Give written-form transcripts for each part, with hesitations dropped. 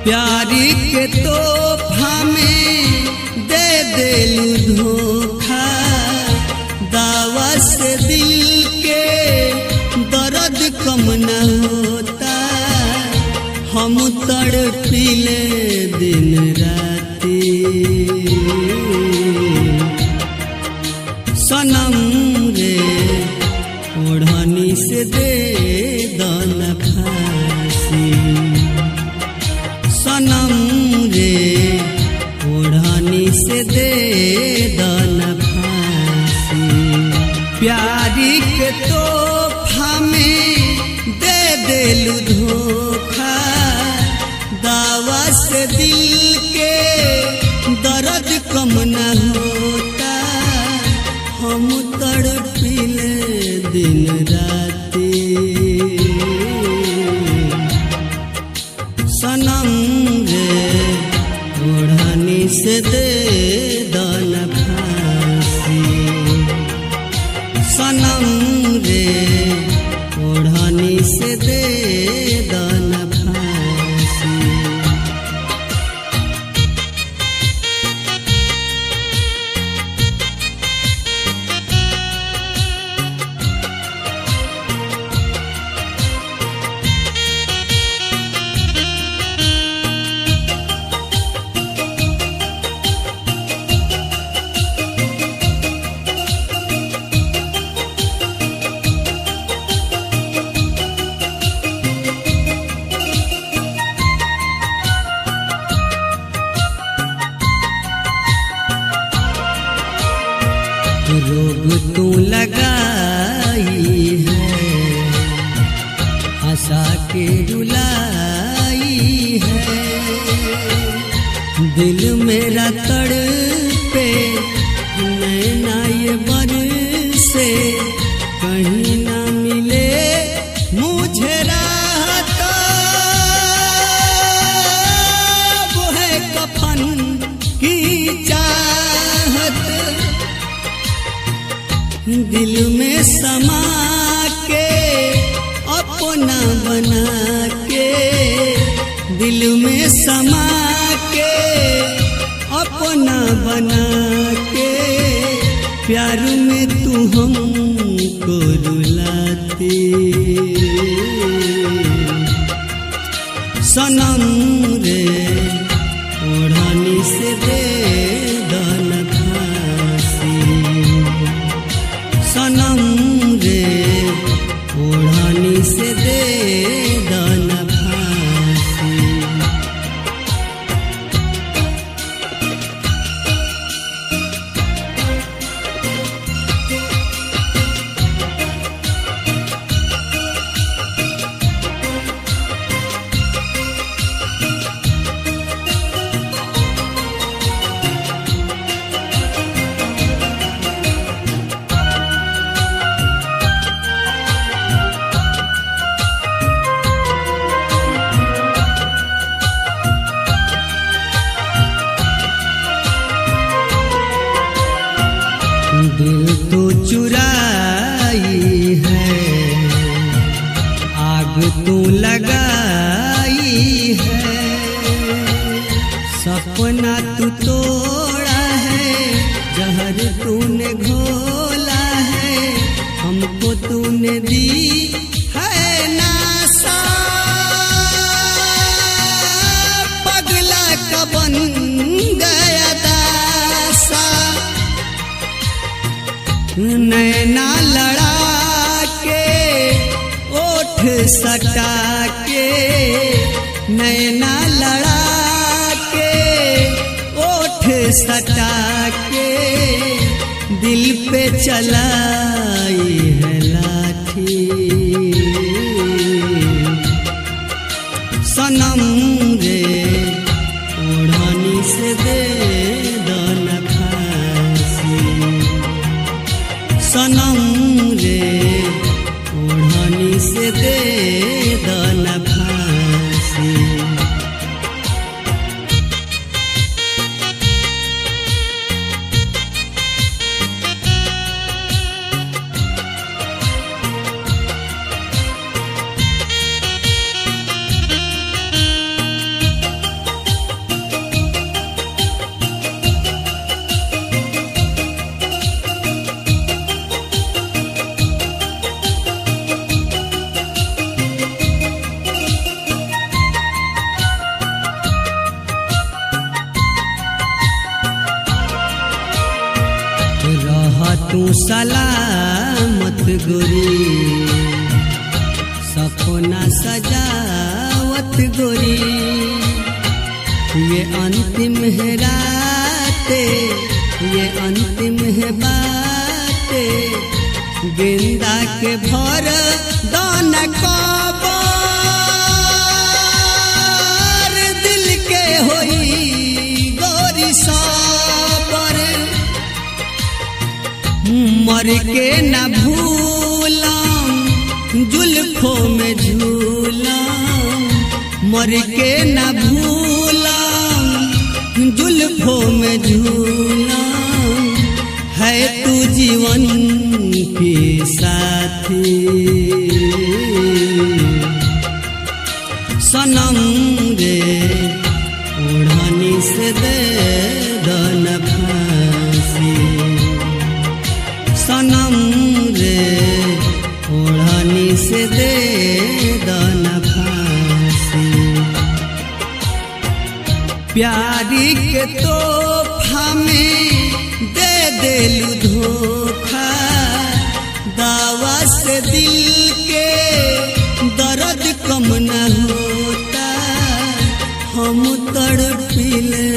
प्यारी के तोहफा में दे देलू धोखा, दावा से दिल के दर्द कम न होता, हम तड़पिले दिन राती। सनम रे ओढ़नी से दे दन फांसी, सनम रे ओढ़नी से दे दन फांसी। प्यारी के तोहफा में दे देलू धोखा, दावा से दिल के दर्द कम न होता, हम तड़पिले दिन राती। सनम रे ओढ़नी से दे दन फांसी, सनम रे ओढ़नी से दे दन फांसी। रोग तू लगाई है, हंसा के रुलाई है, दिल मेरा तड़पे नैना ये बरसे, कहीं ना मिले मुझे राहत, वो है कफन की चाहत, दिल में समा के अपना बना के, दिल में समा के अपना बना के, प्यार में तू हमको रुलाती। सनम रे ओढ़नी से दे दन फांसी, सनम रे ओढ़नी से दे दन फांसी। दिल तो चुराई है, आग तू लगाई है, सपना तू तोड़ा है, जहर तूने घोला है, हमको तूने दी है नासा, पगला का बन गया दासा, नैना लड़ा के ओठ सटा के, नैना लड़ा के ओठ सटा के, दिल पे चलाई है लाठी। सनम रे ओढ़नी से दे दन फांसी, सनम रे ओढ़नी से दे दन फांसी। गोरी, ये अंतिम है रातें, ये अंतिम है बातें, गेंदा के भर दान कबर, दिल के होई गोरी साबर, मर के न भूलम जुल्फों में झूलम, मर के न भूलम जुल्फों में झूलम, है तू जीवन की साथी सनम रे, ओढ़नी से दे दो न फांसी, सनम रे ओढ़नी से दे दो न फांसी। प्यारी के तोहफा में दे देलू धोखा, दावा से दिल के दर्द कम न होता, हम तड़पिले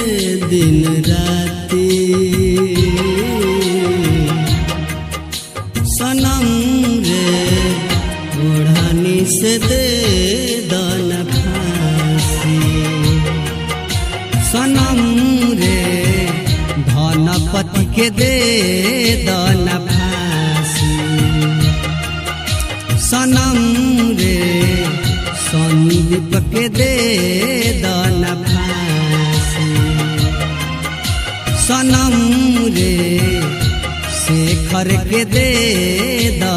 दिन राती सनम रे ओढ़नी से दे दो न फांसी, सनम रे धनपति के दे दो न फांसी, सनम रे संदीप के दे दो न फांसी, सनम रे शेखर के दे दो